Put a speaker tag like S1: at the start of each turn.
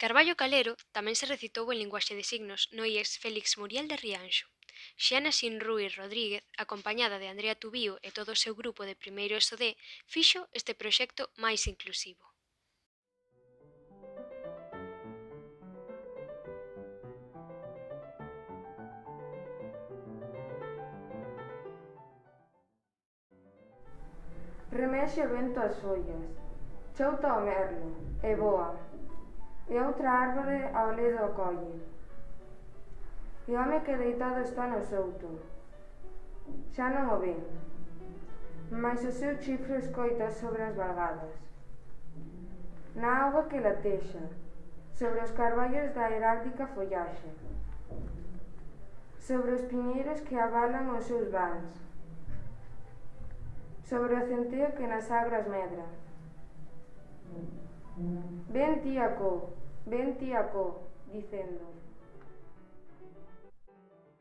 S1: Carballo Calero tamén se recitou en linguaxe de signos no IES Félix Muriel de Rianxo. Xiana Sinrúi Rodríguez, acompañada de Andrea Tubío e todo o seu grupo de primeiro ESO D, fixo este proxecto máis inclusivo.
S2: Remexe o vento as follas, chouta o merlo, e boa, e outra árbore ao ledo o colle. E o home que deitado está no souto, xa non o ve, mais o seu chifro escoita sobre as valgadas. Na auga que latexa, sobre os carballos da heráldica follaxe, sobre os piñeiros que avalan os seus vans, sobre o centeo que nas agras medra. Ven tía Co, dicendo.